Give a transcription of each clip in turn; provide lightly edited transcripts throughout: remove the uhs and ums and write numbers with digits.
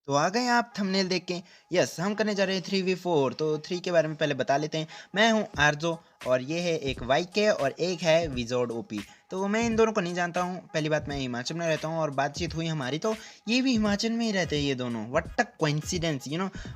तो आ गए आप थंबनेल देख के। यस, हम करने जा रहे हैं 3v4। तो 3 के बारे में पहले बता लेते हैं। मैं हूँ आर्ज़ो और ये है एक वाईके और एक है विज़ोर्ड ओपी। तो मैं इन दोनों को नहीं जानता हूँ। पहली बात, मैं हिमाचल में रहता हूँ और बातचीत हुई हमारी तो ये भी हिमाचल में ही रहते हैं ये दोनों। व्हाट अ कोइंसिडेंस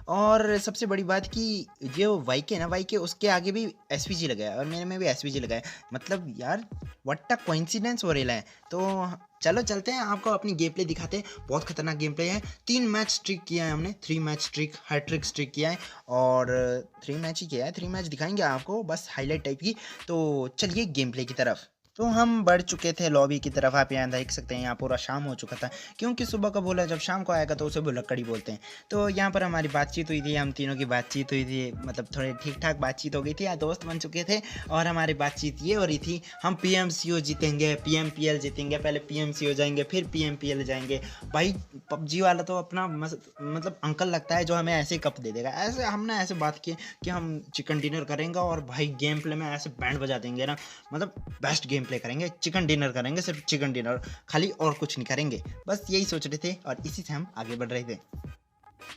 और सबसे बड़ी बात कि जो वाईके है ना, वाईके उसके आगे भी एसवीजी लगा है और मेरे में भी एसवीजी लगा है। मतलब यार, व्हाट अ कोइंसिडेंस हो रहा है। तो चलो चलते हैं, आपको अपनी गेम प्ले दिखाते हैं। बहुत खतरनाक गेम प्ले है। 3 मैच स्ट्रिक किया है हमने, 3 मैच स्ट्रिक, हैट्रिक स्ट्रिक किया है और 3 मैच ही किया है। 3 मैच दिखाएंगे आपको बस हाईलाइट टाइप की। तो चलिए गेम प्ले की तरफ। तो हम बढ़ चुके थे लॉबी की तरफ। आप यहाँ देख सकते हैं, यहाँ पूरा शाम हो चुका था क्योंकि सुबह का बोला, जब शाम को आएगा तो उसे भुलक्कड़ी बोलते हैं। तो यहाँ पर हमारी बातचीत हुई थी, हम तीनों की बातचीत हुई थी, मतलब थोड़े ठीक ठाक बातचीत हो गई थी, या दोस्त बन चुके थे। और हमारी बातचीत ये हो रही थी, हम पीएमसीओ जीतेंगे, पीएमपीएल जीतेंगे, पहले पीएमसीओ जाएंगे फिर पीएमपीएल जाएंगे। भाई पबजी वाला तो अपना मतलब अंकल लगता है जो हमें ऐसे कप दे देगा। ऐसे हमने ऐसे बात की कि हम चिकन डिनर करेंगे और भाई गेम प्ले में ऐसे बैंड बजा देंगे ना, मतलब बेस्ट गेम प्ले करेंगे। चिकन डिनर करेंगे, सिर्फ चिकन डिनर खाली, और कुछ नहीं करेंगे। बस यही सोच रहे थे और इसी से हम आगे बढ़ रहे थे।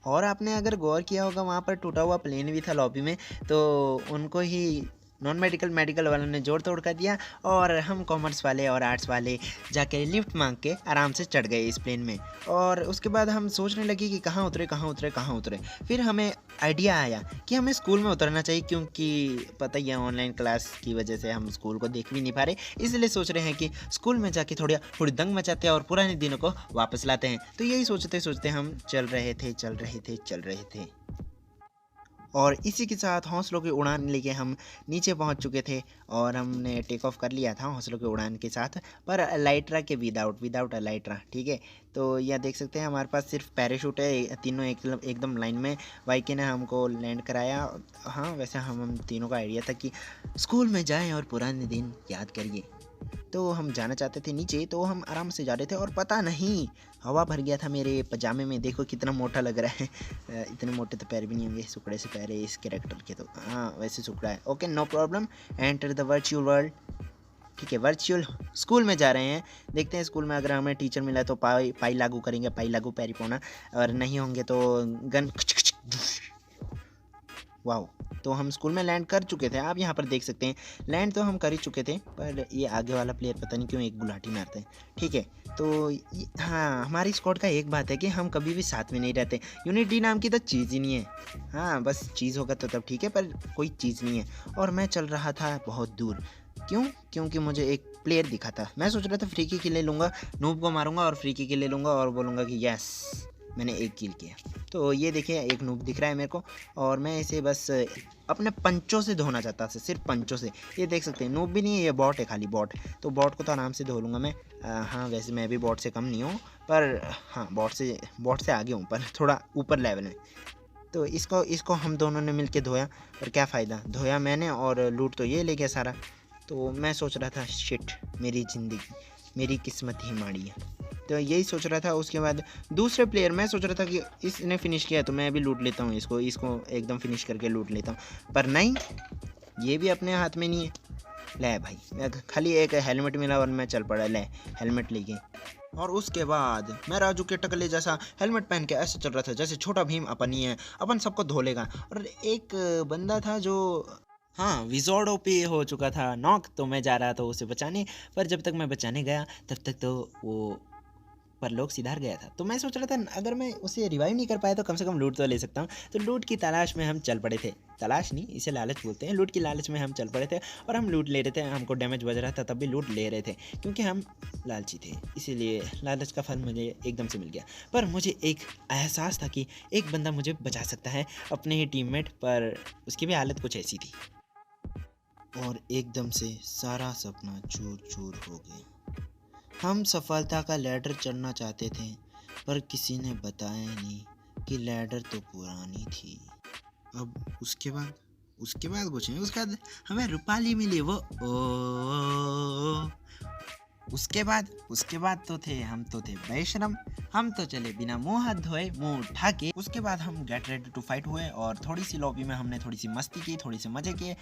और आपने अगर गौर किया होगा, वहाँ पर टूटा हुआ प्लेन भी था लॉबी में। तो उनको ही नॉन मेडिकल मेडिकल वालों ने जोड़ तोड़ कर दिया और हम कॉमर्स वाले और आर्ट्स वाले जाके लिफ्ट मांग के आराम से चढ़ गए इस प्लेन में। और उसके बाद हम सोचने लगे कि कहाँ उतरे कहाँ उतरे कहाँ उतरे। फिर हमें आइडिया आया कि हमें स्कूल में उतरना चाहिए, क्योंकि पता ही है ऑनलाइन क्लास की वजह से हम स्कूल को देख भी नहीं पा रहे। इसलिए सोच रहे हैं कि स्कूल में जाके थोड़ी दंग मचाते हैं और पुराने दिनों को वापस लाते हैं। तो यही सोचते सोचते हम चल रहे थे चल रहे थे चल रहे थे और इसी के साथ हौसलों की उड़ान लेके हम नीचे पहुंच चुके थे। और हमने टेक ऑफ कर लिया था हौसलों की उड़ान के साथ, पर लाइट्रा के विदाउट लाइट्रा। ठीक है, तो यह देख सकते हैं हमारे पास सिर्फ पैराशूट है, तीनों एकदम लाइन में। वाईके ने हमको लैंड कराया। हाँ, वैसे हम तीनों का आइडिया था कि स्कूल में जाएं और पुराने दिन याद करिए। तो हम जाना चाहते थे नीचे, तो हम आराम से जा रहे थे और पता नहीं हवा भर गया था मेरे पजामे में। देखो कितना मोटा लग रहा है। इतने मोटे तो पैर भी नहीं होंगे, सुकड़े से पैर है इस कैरेक्टर के। तो हाँ, वैसे सुकड़ा है। Okay, no problem. Enter the virtual world. ठीक है, वर्चुअल स्कूल में जा रहे हैं। देखते हैं स्कूल में अगर हमें टीचर मिला तो पाई पाई लागू करेंगे, पाई लागू पैरी पोना। और नहीं होंगे तो गन। वाओ, तो हम स्कूल में लैंड कर चुके थे। आप यहाँ पर देख सकते हैं, लैंड तो हम कर ही चुके थे, पर ये आगे वाला प्लेयर पता नहीं क्यों एक गुलाटी मारते हैं। ठीक है, तो हाँ, हमारी स्क्वाड का एक बात है कि हम कभी भी साथ में नहीं रहते। यूनिटी नाम की तो चीज़ ही नहीं है। हाँ, बस चीज़ होगा तो तब ठीक है, पर कोई चीज़ नहीं है। और मैं चल रहा था बहुत दूर। क्यों? क्योंकि मुझे एक प्लेयर दिखा था। मैं सोच रहा था फ्री किक ले लूँगा, नूब को मारूंगा और फ्री किक ले लूँगा और बोलूँगा कि यस, मैंने एक किल किया। तो ये देखिए, एक नूब दिख रहा है मेरे को और मैं इसे बस अपने पंचों से धोना चाहता था, सिर्फ पंचों से। ये देख सकते हैं, नूब भी नहीं है, ये बॉट है, खाली बॉट। तो बॉट को तो आराम से धो लूँगा मैं। हाँ, वैसे मैं भी बॉट से कम नहीं हूँ, पर हाँ, बॉट से आगे हूँ, पर थोड़ा ऊपर लेवल में। तो इसको इसको हम दोनों ने मिलके धोया, पर क्या फ़ायदा, धोया मैंने और लूट तो ये ले गया सारा। तो मैं सोच रहा था शिट, मेरी ज़िंदगी, मेरी किस्मत ही माड़ी है। तो यही सोच रहा था। उसके बाद दूसरे प्लेयर, मैं सोच रहा था कि इसने फिनिश किया तो मैं भी लूट लेता हूँ इसको एकदम फिनिश करके लूट लेता हूँ। पर नहीं, ये भी अपने हाथ में नहीं है। ले भाई, मैं खाली एक हेलमेट मिला और मैं चल पड़ा, ले हेलमेट लेके। और उसके बाद मैं राजू के टकले जैसा हेलमेट पहन के ऐसे चल रहा था जैसे छोटा भीम अपन ही है, अपन सबको धो लेगा। और एक बंदा था जो, हाँ, विजोर्डो पे हो चुका था नॉक। तो मैं जा रहा था उसे बचाने, पर जब तक मैं बचाने गया तब तक तो वो परलोक सिधार गया था। तो मैं सोच रहा था अगर मैं उसे रिवाइव नहीं कर पाया तो कम से कम लूट तो ले सकता हूँ। तो लूट की तलाश में हम चल पड़े थे। तलाश नहीं, इसे लालच बोलते हैं। लूट की लालच में हम चल पड़े थे और हम लूट ले रहे थे। हमको डैमेज बज रहा था तब भी लूट ले रहे थे, क्योंकि हम लालची थे। इसीलिए लालच का फल मुझे एकदम से मिल गया। पर मुझे एक एहसास था कि एक बंदा मुझे बचा सकता है, अपने ही टीममेट, पर उसकी भी हालत कुछ ऐसी थी। और एकदम से सारा सपना चूर चूर हो गया। हम सफलता का लैडर चढ़ना चाहते थे, पर किसी ने बताया नहीं कि लैडर तो पुरानी थी। अब उसके बाद कुछ नहीं, उसके बाद हमें रूपाली मिली। वो ओ उसके बाद तो थे हम तो थे बेशरम। हम तो चले बिना मुंह हाथ धोए, मुंह उठा के। उसके बाद हम गेट रेडी टू फाइट हुए और थोड़ी सी लॉबी में हमने थोड़ी सी मस्ती की, थोड़ी सी मजे किए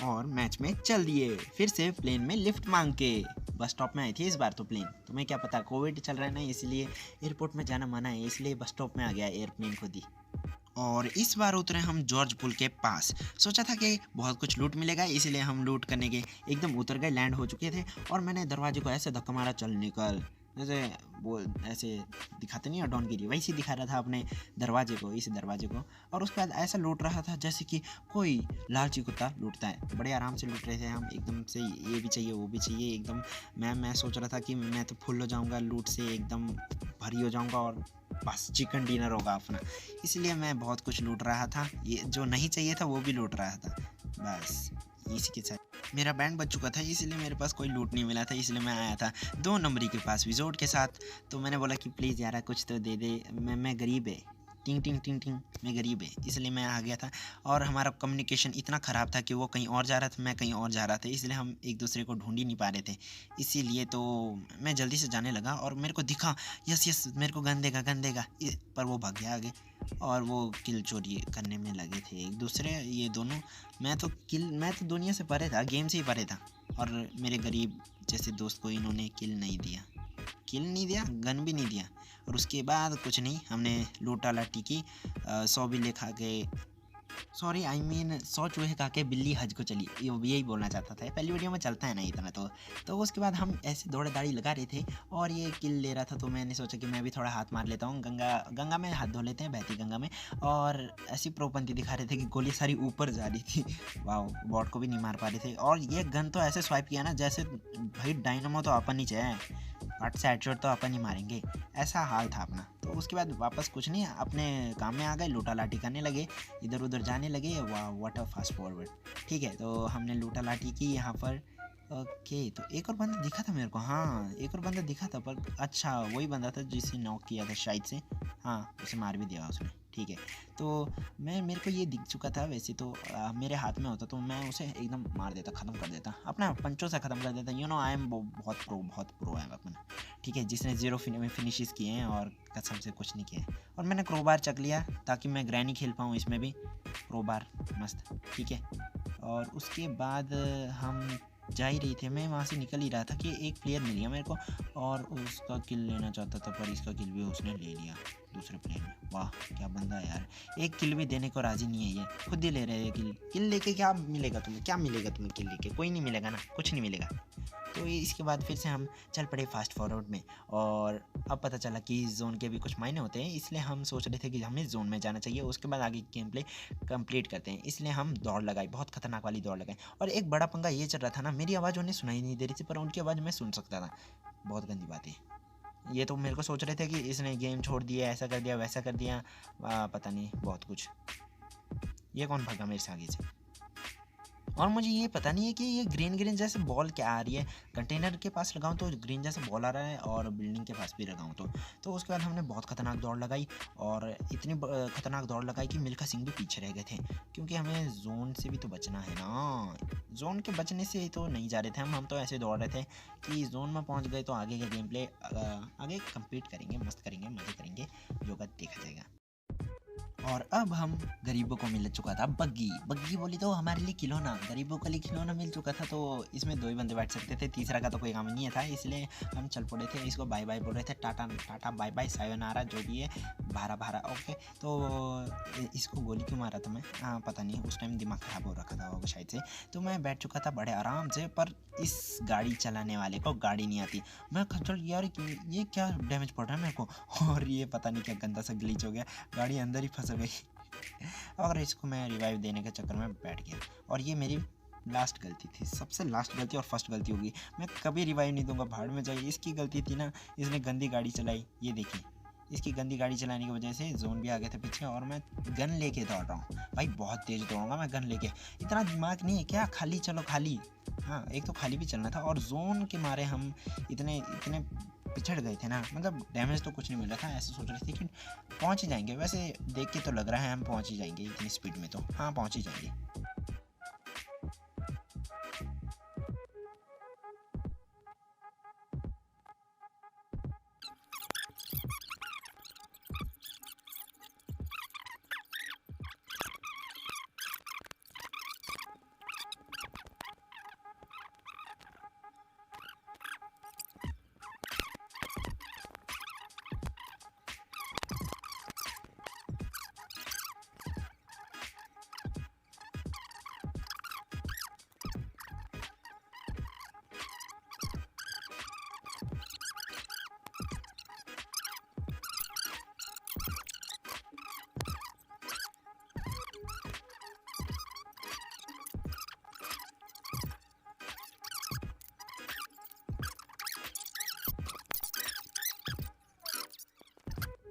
और मैच में चल दिए फिर से प्लेन में लिफ्ट मांग के। बस स्टॉप में आई थी इस बार तो प्लेन, तुम्हें क्या पता कोविड चल रहा है ना, इसलिए एयरपोर्ट में जाना मना है, इसलिए बस स्टॉप में आ गया एयरप्लेन खुद ही। और इस बार उतरे हम जॉर्ज पुल के पास। सोचा था कि बहुत कुछ लूट मिलेगा, इसलिए हम लूट करने के एकदम उतर गए, लैंड हो चुके थे। और मैंने दरवाजे को ऐसे धक्का मारा, चल निकल, जैसे वो ऐसे दिखाते नहीं है डॉनगिरी, वैसे दिखा रहा था अपने दरवाजे को, इस दरवाजे को। और उसके बाद ऐसा लूट रहा था जैसे कि कोई लालची कुत्ता लूटता है। बड़े आराम से लूट रहे थे हम, एकदम से ये भी चाहिए वो भी चाहिए एकदम। मैं सोच रहा था कि मैं तो फुल हो जाऊंगा लूट से, एकदम भारी हो जाऊंगा और बस चिकन डिनर होगा अपना। इसलिए मैं बहुत कुछ लूट रहा था, ये जो नहीं चाहिए था वो भी लूट रहा था। बस इसी के साथ मेरा बैंड बज चुका था, इसलिए मेरे पास कोई लूट नहीं मिला था, इसलिए मैं आया था 2 नंबरी के पास विजोट के साथ। तो मैंने बोला कि प्लीज़ यार कुछ तो दे दे, मैं गरीब है, टिंग टिंग टिंग टिंग, मैं गरीब है, इसलिए मैं आ गया था। और हमारा कम्युनिकेशन इतना ख़राब था कि वो कहीं और जा रहा था, मैं कहीं और जा रहा था, इसलिए हम एक दूसरे को ढूंढ ही नहीं पा रहे थे। इसीलिए तो मैं जल्दी से जाने लगा और मेरे को दिखा, यस मेरे को गन देगा, पर वो भाग गया आगे। और वो किल चोरी करने में लगे थे एक दूसरे ये दोनों। मैं तो दुनिया से परे था, गेम से ही परे था। और मेरे गरीब जैसे दोस्त को इन्होंने किल नहीं दिया, गन भी नहीं दिया। और उसके बाद कुछ नहीं, हमने लूटा लाटी की, 100 बिल्ली खा के, सॉरी आई मीन 100 चूहे खा के बिल्ली हज को चली, यही बोलना चाहता था, पहली वीडियो में चलता है ना इतना। तो उसके बाद हम ऐसे दौड़े दाड़ी लगा रहे थे और ये किल ले रहा था, तो मैंने सोचा कि मैं भी थोड़ा हाथ मार लेता हूँ, गंगा में हाथ धो लेते हैं, बहती गंगा में। और ऐसी प्रोपंथी दिखा रहे थे कि गोली सारी ऊपर जा रही थी। वाह, बॉट को भी नहीं मार पा रहे थे। और ये गन तो ऐसे स्वाइप किया ना जैसे भाई डायनामो तो अपन ही चाहिए, हट से हेडशॉट तो अपन ही मारेंगे, ऐसा हाल था अपना। तो उसके बाद वापस कुछ नहीं, अपने काम में आ गए, लूटा लाटी करने लगे, इधर उधर जाने लगे। वाह व्हाट अ फास्ट फॉरवर्ड। ठीक है, तो हमने लूटा लाटी की यहाँ पर। ओके, तो एक और बंदा दिखा था मेरे को, हाँ एक और बंदा दिखा था, पर अच्छा वही बंदा था जिसे नॉक किया था शायद से, हाँ उसे मार भी दिया उसने। ठीक है, तो मेरे को ये दिख चुका था वैसे तो, मेरे हाथ में होता तो मैं उसे एकदम मार देता, ख़त्म कर देता, अपना पंचों से ख़त्म कर देता। आई एम बहुत प्रो है अपन। ठीक है, जिसने 0 फिनिशेस किए हैं और कसम से कुछ नहीं किया है। और मैंने क्रोबार चक लिया ताकि मैं ग्रैनी खेल पाऊँ इसमें भी, क्रोबार मस्त। ठीक है, और उसके बाद हम जा ही रही थे, मैं वहाँ से निकल ही रहा था कि एक प्लेयर मिल गया मेरे को और उसका किल लेना चाहता था, पर इसका किल भी उसने ले लिया दूसरे प्लेयर में। वाह क्या बंदा है यार, एक किल भी देने को राजी नहीं है, ये खुद ही ले रहे हैं किल लेके। क्या मिलेगा तुम्हें किल लेके? कोई नहीं मिलेगा ना, कुछ नहीं मिलेगा। तो इसके बाद फिर से हम चल पड़े फास्ट फॉरवर्ड में। और अब पता चला कि जोन के भी कुछ मायने होते हैं, इसलिए हम सोच रहे थे कि हमें जोन में जाना चाहिए, उसके बाद आगे गेम प्ले कंप्लीट करते हैं। इसलिए हम दौड़ लगाई, बहुत खतरनाक वाली दौड़ लगाई। और एक बड़ा पंगा ये चल रहा था ना, मेरी आवाज़ उन्हें सुनाई नहीं दे रही थी, पर उनकी आवाज़ मैं सुन सकता था। बहुत गंदी बात है ये। तो मेरे को सोच रहे थे कि इसने गेम छोड़ दिया, ऐसा कर दिया वैसा कर दिया, पता नहीं बहुत कुछ। ये कौन भागा मेरे से आगे से? और मुझे ये पता नहीं है कि ये ग्रीन जैसे बॉल क्या आ रही है, कंटेनर के पास लगाऊं तो ग्रीन जैसे बॉल आ रहा है और बिल्डिंग के पास भी लगाऊं तो उसके बाद हमने बहुत खतरनाक दौड़ लगाई। और इतनी खतरनाक दौड़ लगाई कि मिल्खा सिंह भी पीछे रह गए थे, क्योंकि हमें जोन से भी तो बचना है ना। जोन के बचने से ही तो नहीं जा रहे थे हम तो ऐसे दौड़ रहे थे कि जोन में पहुँच गए तो आगे का गेम प्ले आगे कंप्लीट करेंगे, मस्त करेंगे, मजे करेंगे, जो का देखा जाएगा। और अब हम गरीबों को मिल चुका था बग्गी बोली तो हमारे लिए खिलौना, गरीबों के लिए खिलौना मिल चुका था। तो इसमें 2 ही बंदे बैठ सकते थे, तीसरा का तो कोई काम नहीं था, इसलिए हम चल पड़े थे। इसको बाय बाय बोल रहे थे, टाटा बाय बाय सायोनारा जो भी है, भारा ओके। तो इसको गोली क्यों मारा था मैं, पता नहीं, उस टाइम दिमाग ख़राब हो रखा था शायद से। तो मैं बैठ चुका था बड़े आराम से, पर इस गाड़ी चलाने वाले को गाड़ी नहीं आती। मैं खच्चर यार ये क्या डैमेज पड़ रहा है मेरे को, और ये पता नहीं क्या गंदा सा ग्लिच हो गया, गाड़ी अंदर ही फंस गई। और इसको मैं रिवाइव देने के चक्कर में बैठ गया, और ये मेरी लास्ट गलती थी, सबसे लास्ट गलती और फर्स्ट गलती होगी। मैं कभी रिवाइव नहीं दूंगा, भाड़ में जाइए। इसकी गलती थी ना, इसने गंदी गाड़ी चलाई, ये देखिए इसकी गंदी गाड़ी चलाने की वजह से जोन भी आ गए थे पीछे, और मैं गन लेके दौड़ रहा हूँ भाई, बहुत तेज़ दौड़ूंगा मैं गन लेके, इतना दिमाग नहीं है क्या, खाली चलो खाली। हाँ एक तो खाली भी चलना था, और जोन के मारे हम इतने पिछड़ गए थे ना, मतलब डैमेज तो कुछ नहीं मिला था, ऐसे सोच रहे थे कि पहुँच ही जाएंगे। वैसे देख के तो लग रहा है हम पहुँच ही जाएंगे इतनी स्पीड में, तो हाँ पहुँच ही जाएंगे।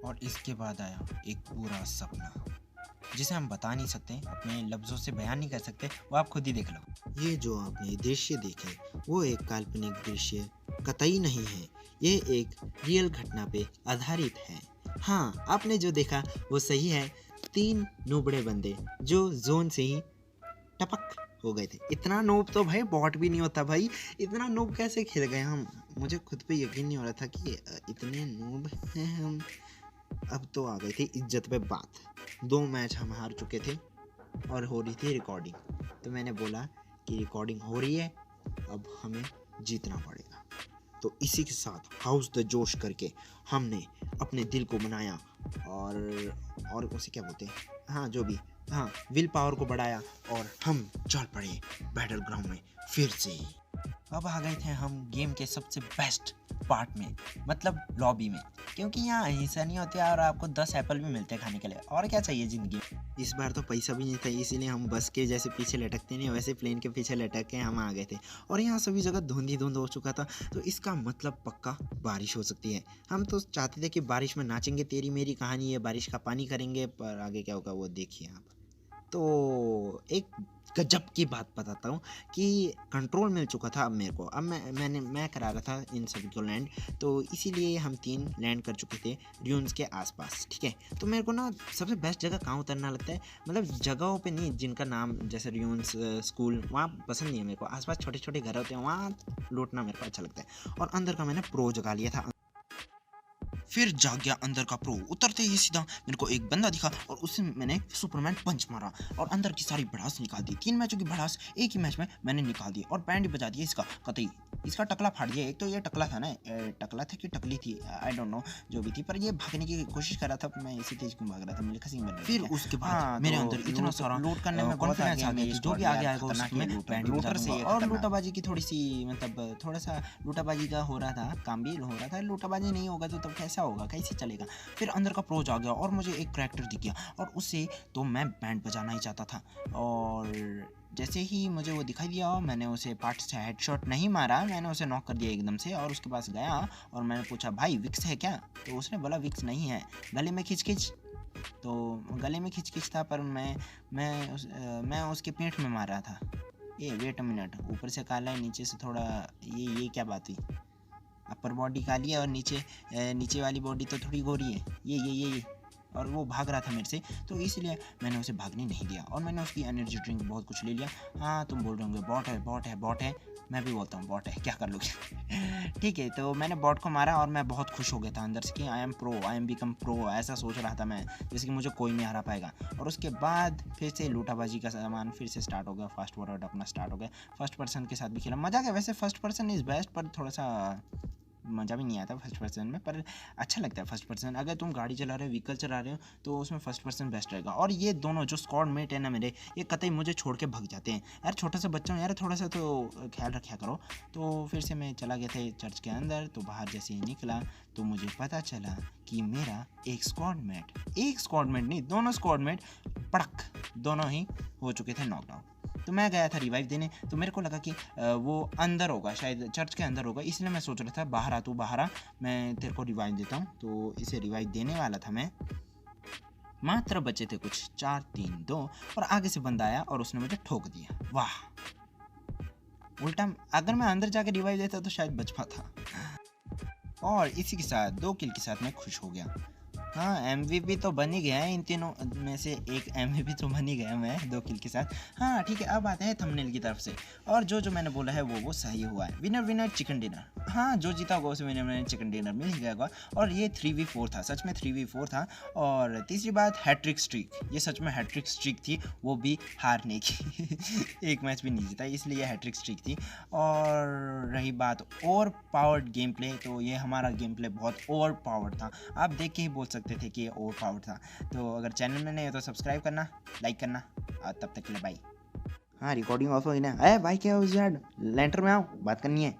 और इसके बाद आया एक पूरा सपना जिसे हम बता नहीं सकते, अपने लफ्ज़ों से बयान नहीं कर सकते, वो आप खुद ही देख लो। ये जो आपने दृश्य देखे वो एक काल्पनिक दृश्य कतई नहीं है, ये एक रियल घटना पे आधारित है। हाँ, आपने जो देखा वो सही है। 3 नूबड़े बंदे जो जोन से ही टपक हो गए थे। इतना नूब तो भाई बॉट भी नहीं होता भाई, इतना नूब कैसे खेल गए हम। मुझे खुद पे यकीन नहीं हो रहा था कि इतने नूब हैं हम। अब तो आ गई थी इज्जत पे बात। 2 मैच हम हार चुके थे और हो रही थी रिकॉर्डिंग, तो मैंने बोला कि रिकॉर्डिंग हो रही है, अब हमें जीतना पड़ेगा। तो इसी के साथ हाउस द जोश करके हमने अपने दिल को बनाया और उसे क्या बोलते हैं, हाँ जो भी, हाँ विल पावर को बढ़ाया और हम चल पड़े बैटल ग्राउंड में फिर से। अब आ गए थे हम गेम के सबसे बेस्ट पार्ट में, मतलब लॉबी में, क्योंकि यहाँ हिस्सा नहीं होते और आपको 10 एप्पल भी मिलते हैं खाने के लिए। और क्या चाहिए ज़िंदगी। इस बार तो पैसा भी नहीं था, इसीलिए हम बस के जैसे पीछे लटकते नहीं, वैसे प्लेन के पीछे लटक के हम आ गए थे। और यहाँ सभी जगह धुंध ही धुंध हो चुका था, तो इसका मतलब पक्का बारिश हो सकती है। हम तो चाहते थे कि बारिश में नाचेंगे, तेरी मेरी कहानी है, बारिश का पानी करेंगे, पर आगे क्या होगा वो देखिए आप। तो एक गजब की बात बताता हूँ कि कंट्रोल मिल चुका था अब मेरे को। अब मैं करा रहा था इन सभी को लैंड, तो इसीलिए हम 3 लैंड कर चुके थे ड्यून्स के आसपास। ठीक है, तो मेरे को ना सबसे बेस्ट जगह कहाँ उतरना लगता है, मतलब जगहों पे नहीं जिनका नाम जैसे ड्यून्स स्कूल, वहाँ पसंद नहीं है मेरे को। आसपास छोटे छोटे घर होते हैं, वहाँ लूटना मेरे को अच्छा लगता है। और अंदर का मैंने प्रो जगा लिया था। फिर जाग गया अंदर का प्रो। उतरते ही सीधा मेरे को एक बंदा दिखा और उससे मैंने सुपरमैन पंच मारा और अंदर की सारी भड़ास निकाल दी। 3 मैचों की भड़ास एक ही मैच में मैंने निकाल दी और बैंड बजा दिया इसका कतई। इसका टकला फाड़ दिया। एक तो ये टकला था ना, टकला था कि टकली थी, आई डोंट नो, जो भी थी, पर ये भागने की कोशिश कर रहा था। मैं इसी तेज क्यों भाग रहा था, मुझे खसी बन रही। फिर उसके बाद मेरे अंदर इतना सारा लूट करने में कॉन्फिडेंस आ गया, जो भी आगे आएगा उसमें लूटर से और लूटाबाजी की थोड़ी सी, मतलब थोड़ा सा लूटाबाजी का हो रहा था, काम भी हो रहा था। लूटाबाजी नहीं होगा तो तब कैसा होगा, कैसे चलेगा। फिर अंदर का प्रोज आ गया और मुझे एक करैक्टर दिख गया और उससे तो मैं बैंड बजाना ही चाहता था। और जैसे ही मुझे वो दिखाई दिया मैंने उसे पार्ट से हेडशॉट नहीं मारा, मैंने उसे नॉक कर दिया एकदम से। और उसके पास गया और मैंने पूछा भाई विक्स है क्या, तो उसने बोला विक्स नहीं है। गले में खिंच खिंच, तो गले में खिंच खिंच था, पर मैं उसके पेट में मार रहा था। ये वेट अ मिनट, ऊपर से काला है नीचे से थोड़ा, ये क्या बात हुई। अपर बॉडी काली है और नीचे वाली बॉडी तो थोड़ी गोरी है। ये और वो भाग रहा था मेरे से, तो इसलिए मैंने उसे भागने नहीं दिया और मैंने उसकी एनर्जी ड्रिंक बहुत कुछ ले लिया। हाँ तुम बोल रहे होंगे बॉट है बॉट है बॉट है, मैं भी बोलता हूँ बॉट है, क्या कर लोगे। ठीक है, तो मैंने बॉट को मारा और मैं बहुत खुश हो गया था अंदर से कि आई एम बिकम प्रो, ऐसा सोच रहा था मैं, जैसे कि मुझे कोई नहीं हरा पाएगा। और उसके बाद फिर से लूटाबाजी का सामान फिर से स्टार्ट हो गया, फास्ट फॉरवर्ड अपना स्टार्ट हो गया। फर्स्ट पर्सन के साथ भी खेला, मज़ा आ गया। वैसे फर्स्ट पर्सन इज़ बेस्ट, पर थोड़ा सा मज़ा भी नहीं आता फर्स्ट पर्सन में, पर अच्छा लगता है फर्स्ट पर्सन। अगर तुम गाड़ी चला रहे हो, व्हीकल चला रहे हो, तो उसमें फर्स्ट पर्सन बेस्ट रहेगा। और ये दोनों जो स्क्वाड मेट है ना मेरे, ये कतई मुझे छोड़ के भाग जाते हैं। यार छोटा सा बच्चा हूँ यार, थोड़ा सा तो ख्याल रखा करो। तो फिर से मैं चला गया था चर्च के अंदर, तो बाहर जैसे ही निकला तो मुझे पता चला कि मेरा एक स्क्वाड मेट नहीं, दोनों स्क्वाड मेट पड़क दोनों ही हो चुके थे नॉकडाउन। तो मैं गया था रिवाइव देने, तो मेरे को लगा कि वो अंदर होगा, शायद चर्च के अंदर होगा, इसलिए मैं सोच रहा था बाहर आ, तू बाहर आ, मैं तेरे को रिवाइव देता हूँ। तो इसे रिवाइव देने वाला था मैं, मात्र बचे थे कुछ 4 3 2 और आगे से बंदा आया और उसने मुझे ठोक दिया। वाह, उल्टा अगर मैं अंदर जाके रिवाइव देता तो शायद बच पाता। और इसी के साथ 2 किल के साथ मैं खुश हो गया। हाँ MVP तो बन ही गया है, इन तीनों में से एक MVP तो बन ही गया मैं 2 किल के साथ। हाँ ठीक है, अब आते हैं थंबनेल की तरफ से। और जो मैंने बोला है वो सही हुआ है। विनर चिकन डिनर, हाँ जो जीता होगा उसे विनर चिकन डिनर मिल ही जाएगा। और ये 3v4 था, सच में 3v4 था। और तीसरी बात हैट्रिक स्ट्रीक, ये सच में हैट्रिक स्ट्रीक थी, वो भी हारने की। एक मैच भी नहीं जीता, इसलिए हैट्रिक स्ट्रीक थी। और रही बात ओवर पावर्ड गेम प्ले, तो ये हमारा गेम प्ले बहुत ओवर पावर्ड था, आप देख के ही बोल सकते थे कि ये ओवर पावर्ड था। तो अगर चैनल में नहीं हो तो सब्सक्राइब करना, लाइक करना, और तब तक के लिए बाय। हाँ रिकॉर्डिंग ऑफ हो गई ना। अरे भाई क्या हो यार, लेंटर में आओ, बात करनी है।